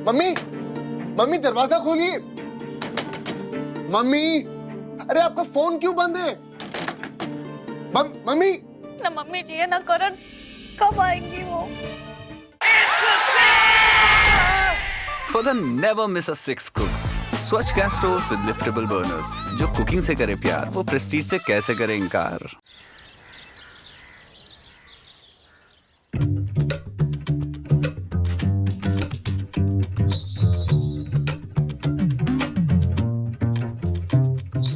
Mummy, mummy दरवाजा खोलिए। Mummy, अरे आपका फोन क्यों बंद है? मम्मी। ना मम्मी चाहिए ना करण, कब आएंगी वो? For the never miss a six cooks. स्वच्छ gas stoves with liftable burners. जो कुकिंग से करे प्यार, वो प्रेस्टीज से कैसे करे इनकार।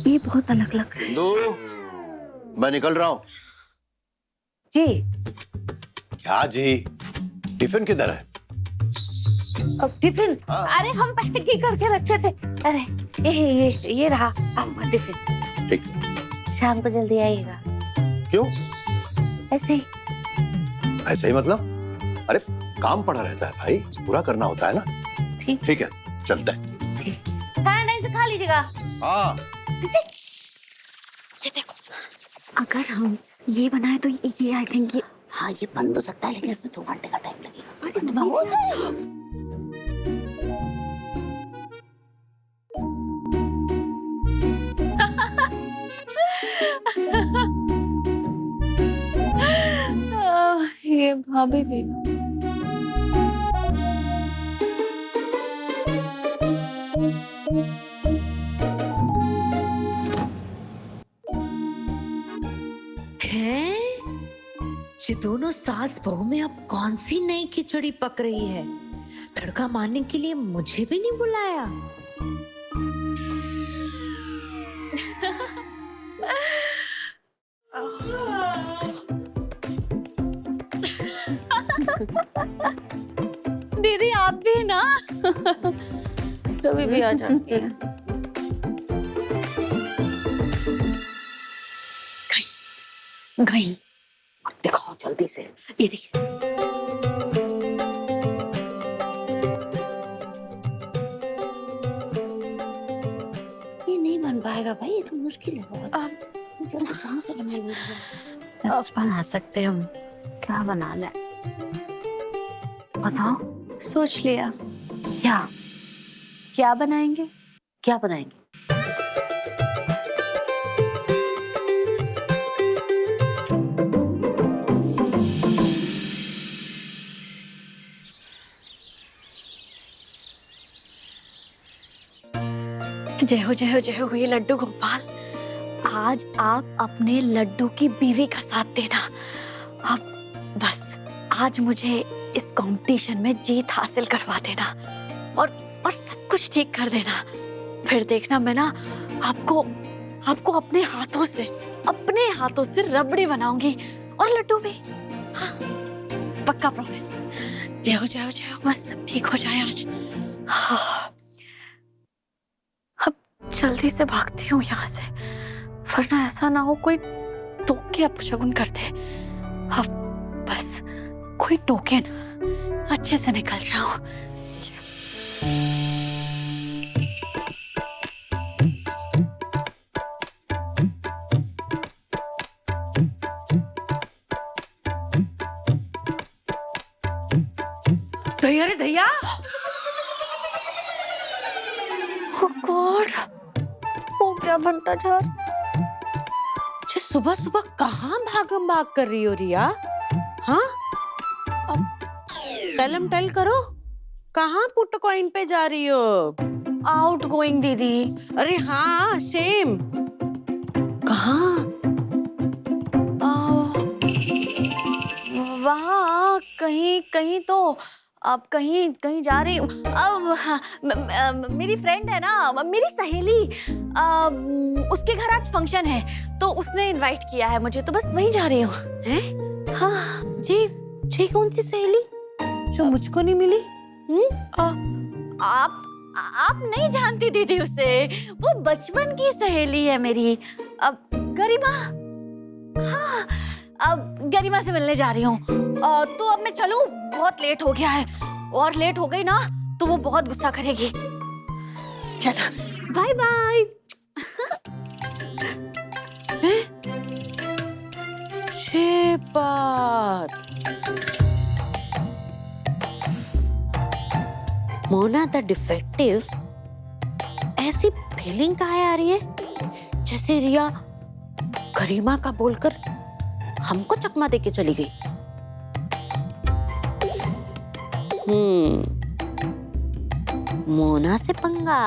ये बहुत अलग लग रहा है। दो, मैं निकल रहा हूँ। जी। क्या जी? टिफिन किधर है? अब टिफिन? हाँ। अरे हम पैक ही करके रखे थे। अरे ये रहा आपका टिफिन। ठीक। शाम को जल्दी आइएगा। क्यों? ऐसे ही। ऐसे ही मतलब? अरे काम पड़ा रहता है भाई, पूरा करना होता है ना। ठीक। ठीक है, चलते हैं। ठीक। खाना टाइम से खा लीजिएगा। हाँ। ये देखो, अगर हम ये बनाए तो ये आई थिंक ये, हाँ ये बंद हो सकता है, लेकिन इसमें 2 घंटे का टाइम लगेगा। अरे बहुत ये भाभी भी हैं? ये दोनों सास बहू में अब कौन सी नई खिचड़ी पक रही है? तड़का मारने के लिए मुझे भी नहीं बुलाया। दीदी आप भी ना कभी भी आ जाती है। गई दिखाओ जल्दी से, ये देखिए। ये नहीं बन पाएगा भाई, ये तो मुश्किल है बहुत। कहाँ से बनाएंगे? बस बना सकते हम। क्या बनाना है बताओ? सोच लिया। क्या क्या बनाएंगे? क्या बनाएंगे? जय हो जय हो जय हो ये लड्डू गोपाल। आज आप अपने लड्डू की बीवी का साथ देना। अब बस आज मुझे इस कंपटीशन में जीत हासिल करवा देना और सब कुछ ठीक कर देना। फिर देखना मैं ना आपको अपने हाथों से रबड़ी बनाऊंगी और लड्डू भी। हाँ, पक्का प्रॉमिस। जय हो जय हो जय हो, बस सब ठीक हो जाए आज। हाँ, अब जल्दी से भागती हूँ यहाँ से, वरना ऐसा ना हो कोई टोक के अपशगुन कर दे। अब बस कोई टोके ना, अच्छे से निकल जाऊं। दया रे दया! ओह गॉड, वो क्या बनता जा रहा? सुबह सुबह कहाँ भागम भाग कर रही हो रिया? हाँ, टलम टल करो। कहाँ पुट कॉइन पे जा रही हो? आउट गोइंग दीदी। अरे हाँ, सेम। कहाँ? वहाँ कहीं तो अब कहीं जा रही हूँ। अब हाँ, मेरी फ्रेंड है ना, मेरी सहेली, उसके घर आज फंक्शन है तो उसने इनवाइट किया है मुझे, तो बस वहीं जा रही हूँ। हैं? हाँ जी कौन सी सहेली जो मुझको नहीं मिली? आप नहीं जानती दीदी उसे, वो बचपन की सहेली है मेरी। अब गरिमा। हाँ, अब गरिमा से मिलने जा रही हूँ। तो अब मैं चलूं, बहुत लेट हो गया है, और लेट हो गई ना तो वो बहुत गुस्सा करेगी। चलो बाय बाय। बात मोना द डिफेक्टिव, ऐसी फीलिंग कहाँ आ रही है जैसे रिया गरिमा का बोलकर हमको चकमा देके चली गई। मोना से पंगा।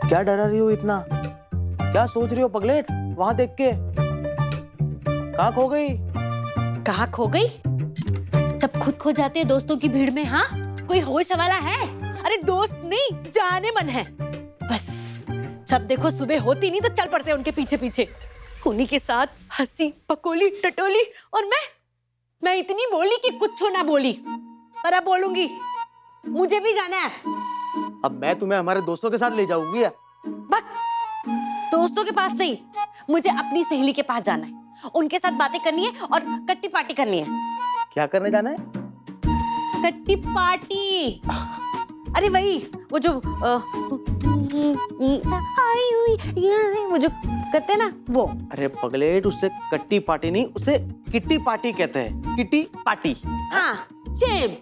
क्या डरा रही हो इतना? क्या सोच रही हो पगलेट? वहां देख के कहाँ खो गई? कहाँ खो गई? जब खुद खो जाते हैं दोस्तों की भीड़ में। हाँ, कोई होश वाला है? अरे दोस्त नहीं, जाने मन है बस। जब देखो सुबह होती नहीं तो चल पड़ते हैं उनके पीछे पीछे, उन्हीं के साथ हंसी पकोली टटोली। और मैं इतनी बोली कि कुछ ना बोली, पर अब बोलूंगी। मुझे भी जाना है। अब मैं तुम्हें हमारे दोस्तों के साथ ले जाऊंगी। बस दोस्तों के पास नहीं, मुझे अपनी सहेली के पास जाना है। उनके साथ बातें करनी है और कट्टी पार्टी करनी है। क्या करने जाना है? कट्टी पार्टी। अरे वही, वो जो वो जो करते हैं ना, वो। अरे पगलेट, उससे कट्टी पार्टी नहीं, उसे किट्टी पार्टी कहते हैं। Kitty party. हाँ, सेम।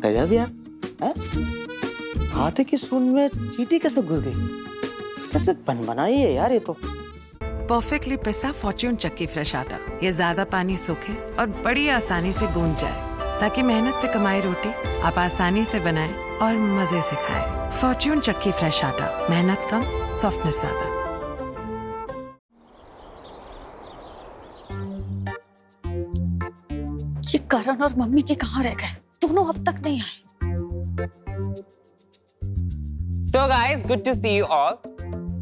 गजब यार। हाथी की सूंड में चींटी कैसे घुस गई? कैसे बनबनाई है यार ये तो। परफेक्टली पिसा फॉर्च्यून चक्की फ्रेश आटा। ये ज्यादा पानी सोखे और बड़ी आसानी से गूंज जाए, ताकि मेहनत से कमाई रोटी आप आसानी से बनाएं और मजे से खाएं। फॉर्च्यून चक्की फ्रेश आटा, मेहनत कम, सॉफ्टनेस ज्यादा। ये करण और मम्मी जी कहाँ रह गए? दोनों अब तक नहीं आए। So guys, good to see you all.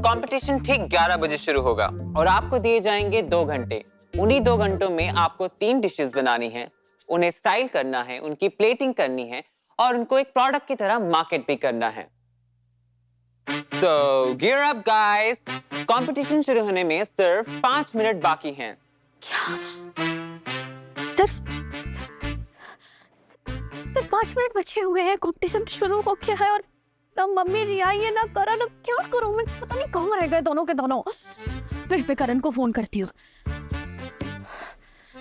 Competition ठीक 11 बजे शुरू होगा और आपको दिए जाएंगे 2 घंटे। उन्हीं 2 घंटों में आपको 3 डिशेस बनानी है, उन्हें स्टाइल करना है, उनकी प्लेटिंग करनी है और उनको एक प्रोडक्ट की तरह मार्केट भी करना है। So gear up guys. Competition शुरू होने में सिर्फ 5 मिनट बाकी हैं। क्या? सिर्फ 5 मिनट बचे हुए हैं, कंपटीशन शुरू हो गया है और मम्मी जी आई है ना। करण, क्या करूं मैं? पता नहीं कहाँ रह गए दोनों के दोनों। मैं करण को फोन करती हूँ।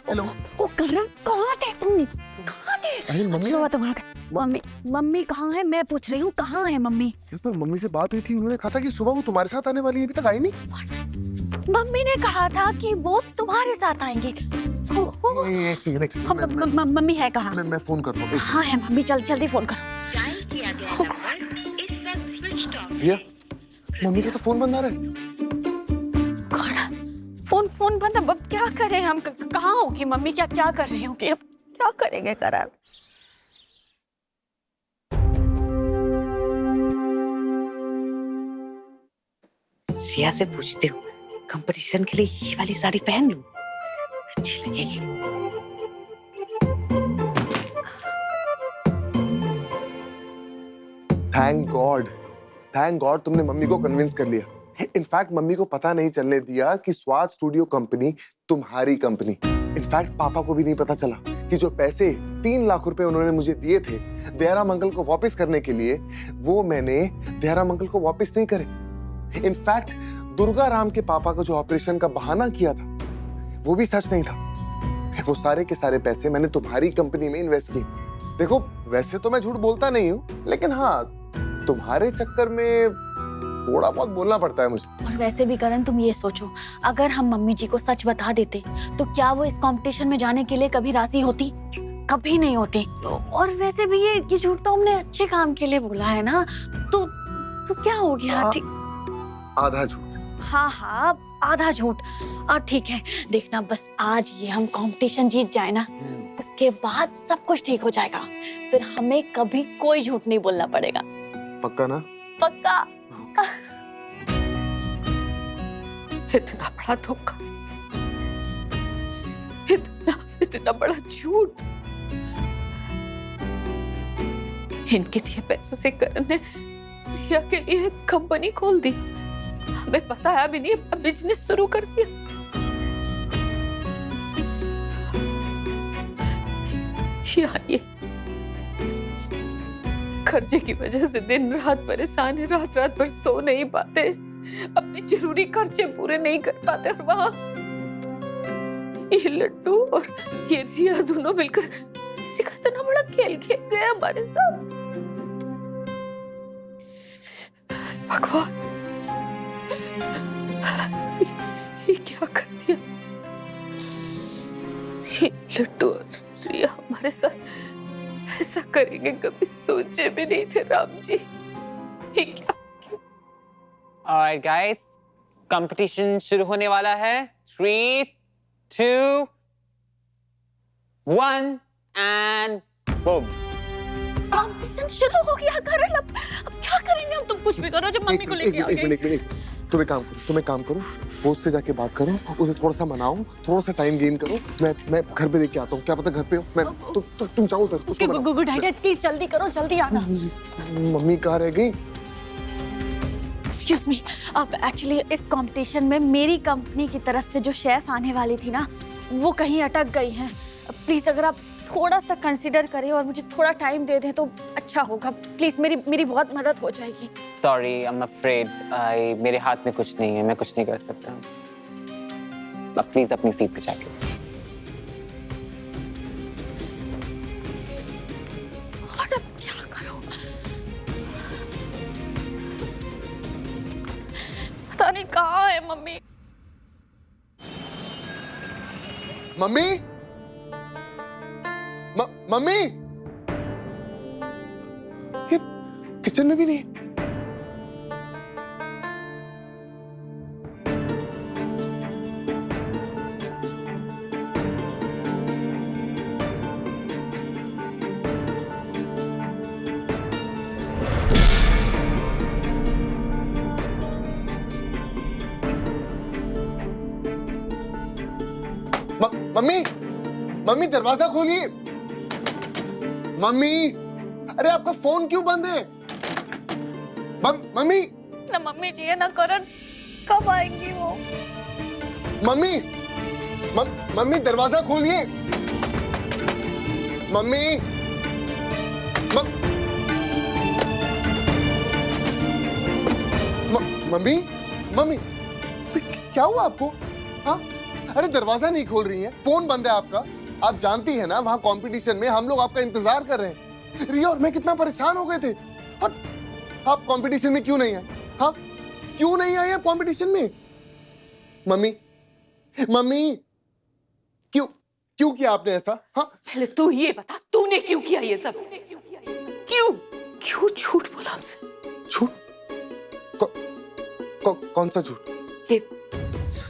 हेलो। ओ करण, कहाँ थे तुम? कहाँ थे? अरे मम्मी, मम्मी कहाँ है? मैं पूछ रही हूँ कहाँ है मम्मी? पर मम्मी से बात हुई थी, उन्होंने कहा था कि सुबह वो तुम्हारे साथ आने वाली है, अभी तक आई नहीं। मम्मी ने कहा था कि वो तुम्हारे साथ आएंगी। एक सेकंड, मम्मी है कहाँ? मैं फोन कर लूँ। हाँ है मम्मी, जल्दी फोन करो। भैया, मम्मी का तो फोन बंद आ रहा है। फोन बंद। अब क्या करें हम? कहाँ होगी मम्मी? क्या कर रही होगी? अब क्या करेंगे करण? सिया से पूछती हूँ, कंपटीशन के लिए ये वाली साड़ी पहन लूं? अच्छी लगेगी। थैंक गॉड तुमने मम्मी को कन्विंस कर लिया। इनफैक्ट मम्मी को पता नहीं चलने दिया कि स्वाद स्टूडियो कंपनी तुम्हारी कंपनी। इनफैक्ट पापा को भी नहीं पता चला कि जो पैसे 3 लाख रुपए उन्होंने मुझे दिए थे दयारा मंगल को वापस करने के लिए, वो मैंने दयारा मंगल को वापस नहीं करे। इनफैक्ट दुर्गा राम के पापा का जो ऑपरेशन का बहाना किया था वो भी सच नहीं था। वो सारे के सारे पैसे मैंने तुम्हारी कंपनी में इन्वेस्ट किए। देखो, वैसे तो मैं झूठ बोलता नहीं हूँ, लेकिन हाँ, तुम्हारे चक्कर में थोड़ा बहुत बोलना पड़ता है मुझे। और वैसे भी करण, तुम ये सोचो, अगर हम मम्मी जी को सच बता देते तो क्या वो इस कंपटीशन में जाने के लिए कभी राजी होती? कभी नहीं होती। और वैसे भी ये झूठ तो हमने अच्छे काम के लिए बोला है ना, तो क्या हो गया? आधा झूठ। हाँ, आधा झूठ। और ठीक है, देखना बस आज ये हम कंपटीशन जीत जाए ना, उसके बाद सब कुछ ठीक हो जाएगा। फिर हमें कभी कोई झूठ नहीं बोलना पड़ेगा। पक्का ना? पक्का। इतना बड़ा धोखा, इतना बड़ा झूठ। इनके दिए पैसों से करण ने रिया के लिए एक कंपनी खोल दी। हमें बताया भी नहीं, अपना बिजनेस शुरू कर दिया। ये खर्चे की वजह से दिन रात परेशान है, रात रात भर सो नहीं पाते, अपने जरूरी खर्चे पूरे नहीं कर पाते। और वहां ये लड्डू और ये रिया दोनों मिलकर किसी का इतना बड़ा खेल खेल गए हमारे साथ। भगवान, ये क्या कर दिया? ये लड्डू और रिया हमारे साथ ऐसा करेंगे कभी सोचे भी नहीं थे राम जी। ये क्या? Alright guys, कंपटीशन शुरू होने वाला है। 3, 2, 1 and boom. कंपटीशन शुरू हो गया करण। अब क्या करेंगे हम? तुम कुछ भी करो, जो मम्मी को लेके आ गए। तुम एक काम करो, बॉस से जाके बात करो, उसे थोड़ा सा मनाओ, थोड़ा सा टाइम गेन करो। मैं घर पे देख के आता हूँ, क्या पता घर पे हो। मैं तुम जाओ उधर। गुड आइडिया, प्लीज जल्दी करो, जल्दी आना। मम्मी कहाँ रह गई? एक्सक्यूज मी, अब एक्चुअली इस कंपटीशन में मेरी कंपनी की तरफ से जो शेफ आने वाली थी ना, वो कहीं अटक गई हैं। प्लीज अगर आप थोड़ा सा कंसीडर करें और मुझे थोड़ा टाइम दे दें तो अच्छा होगा। प्लीज मेरी बहुत मदद हो जाएगी। Sorry, I'm afraid मेरे हाथ में कुछ नहीं है, मैं कुछ नहीं कर सकता। अब प्लीज अपनी सीट पे जाके। और अब क्या करूं? पता नहीं कहाँ है मम्मी। मम्मी, मम्मी, ये किचन में भी नहीं। मम्मी, मम्मी दरवाजा खोलिए। मम्मी, अरे आपका फोन क्यों बंद है? मम्मी, ना मम्मी जी है ना करण, कब आएंगी वो? मम्मी, मम्मी दरवाजा खोलिए। मम्मी, मम्मी, मम्मी, क्या हुआ आपको? हाँ, अरे दरवाजा नहीं खोल रही हैं, फोन बंद है आपका। आप जानती है ना, वहां कंपटीशन में हम लोग आपका इंतजार कर रहे हैं। रिया और मैं कितना परेशान हो गए थे। और आप कंपटीशन में क्यों नहीं आए? हाँ, क्यों नहीं आए आप कंपटीशन में? मम्मी, मम्मी, क्यों किया आपने ऐसा? हाँ, पहले तू ये बता, तूने क्यों किया ये सब? क्यों झूठ बोला हमसे? झूठ? कौन सा झूठ? ये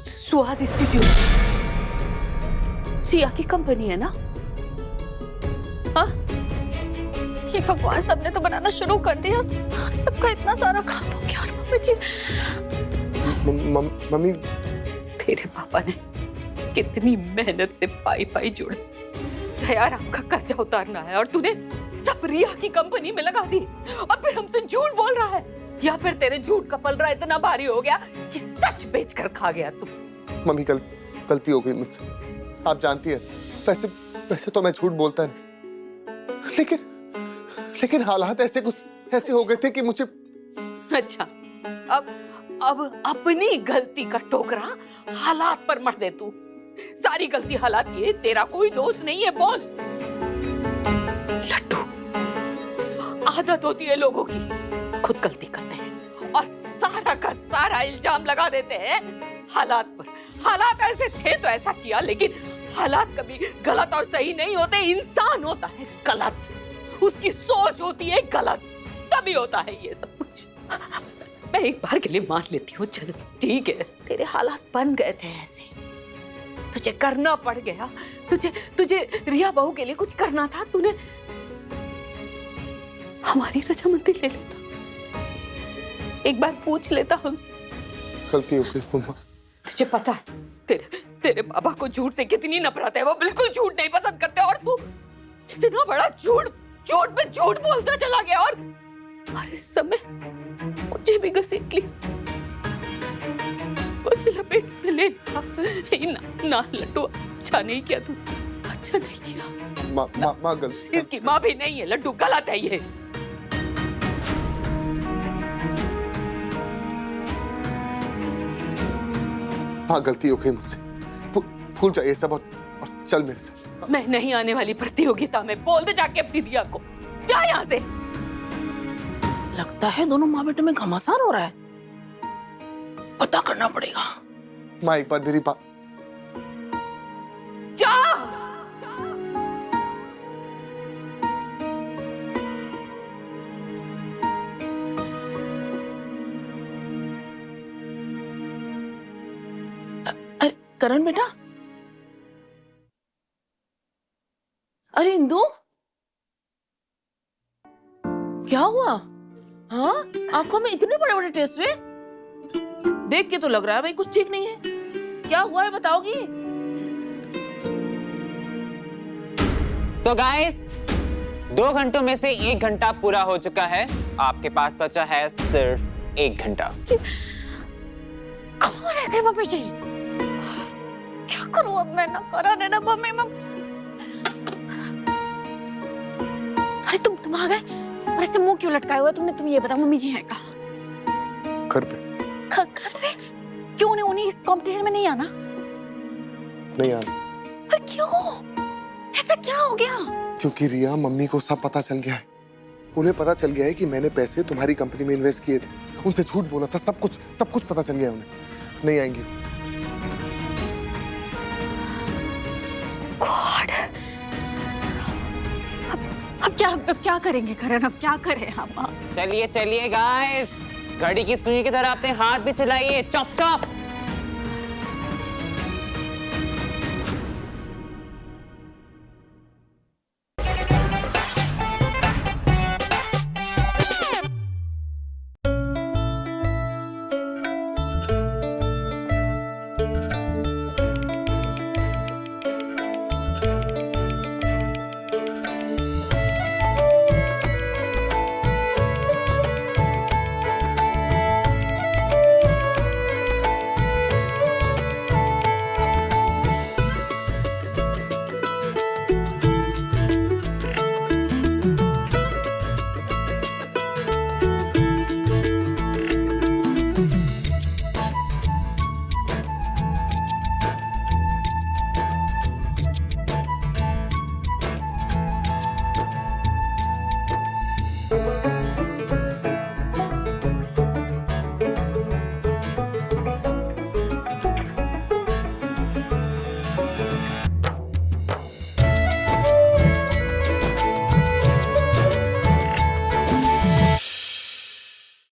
स्वाद इंस्टीट्यूट रिया की कंपनी है ना? हाँ? ये भगवान, सबने तो बनाना शुरू कर दिया, सबका इतना सारा काम हो गया। और मम्मी जी, मम्मी, तेरे पापा ने कितनी मेहनत से पाई जोड़े, दयाराम का कर्जा उतारना है, और तूने सब रिया की कंपनी में लगा दी। और फिर हमसे झूठ बोल रहा है, या फिर तेरे झूठ का पलड़ा इतना भारी हो गया कि सच बेचकर खा गया तू। मम्मी, गलती हो गई मुझसे। आप जानती है, वैसे तो मैं झूठ बोलता नहीं, लेकिन हालात ऐसे हो गए थे कि मुझे। अच्छा, अब अपनी गलती का टोकरा हालात पर मत दे तू। सारी गलती हालात की है, तेरा कोई दोष नहीं है। बोल। लड्डू, आदत होती है लोगों की, खुद गलती करते हैं और सारा का सारा इल्जाम लगा देते हैं हालात पर। हालात ऐसे थे तो ऐसा किया, लेकिन हालात कभी गलत और सही नहीं होते। इंसान होता है गलत, उसकी सोच होती है गलत, तभी होता है ये सब कुछ। मैं एक बार के लिए मान लेती हूँ, चल ठीक है, तेरे हालात बन गए थे ऐसे, तुझे करना पड़ गया। तुझे रिया बहू के लिए कुछ करना था, तूने हमारी रजामंदी ले लेता, एक बार पूछ लेता हमसे। गलती हो गई मम्मा। तुझे पता है तेरे पापा को झूठ से कितनी नफरत है, वो बिल्कुल झूठ नहीं पसंद करते, और तू इतना बड़ा झूठ झूठ पे झूठ बोलता चला गया और इस समय मुझे भी घसीट ली, मुझे लपेट में ले लिया। नहीं ना लड्डू, अच्छा नहीं किया तू, अच्छा नहीं किया। माँ गलती, इसकी माँ भी नहीं है, लड्डू गलत है ये। हाँ गलती हो गई मुझसे, भूल जाइए सब और चल मेरे साथ। मैं नहीं आने वाली प्रतियोगिता में, बोल दे जाके अपनी दिया को, जा यहाँ से। लगता है दोनों माँ बेटे में घमासान हो रहा है, पता करना पड़ेगा। माँ एक बार मेरी बात, जा। अरे करण बेटा, अरे इंदु, क्या हुआ? हाँ, आंखों में इतने बड़े बड़े टेस्ट हुए, देख के तो लग रहा है भाई कुछ ठीक नहीं है। क्या हुआ है बताओगी? So guys, 2 घंटों में से 1 घंटा पूरा हो चुका है। आपके पास बचा है सिर्फ 1 घंटा। कहाँ रह गए मम्मी जी? क्या करूँ अब मैं? ना करा देना मम्मी। अरे तुम आ गए? अरे से मुंह क्यों लटकाया हुआ तुमने? तुम ये बताओ मम्मी जी हैं कहाँ? घर पे। घर पे? क्यों उन्हें इस कंपटीशन में नहीं आना? नहीं आना। पर क्यों? ऐसा क्या हो गया? क्योंकि रिया, मम्मी को सब पता चल गया है। उन्हें पता चल गया है कि मैंने पैसे तुम्हारी कंपनी में इन्वेस्ट किए थे, उनसे झूठ बोला था, सब कुछ पता चल गया उन्हें। नहीं आएंगी। गॉड, अब क्या करेंगे करण? अब क्या करें हम? चलिए गाइस, घड़ी की सुई की तरह अपने हाथ भी चलाइए, चॉप चॉप।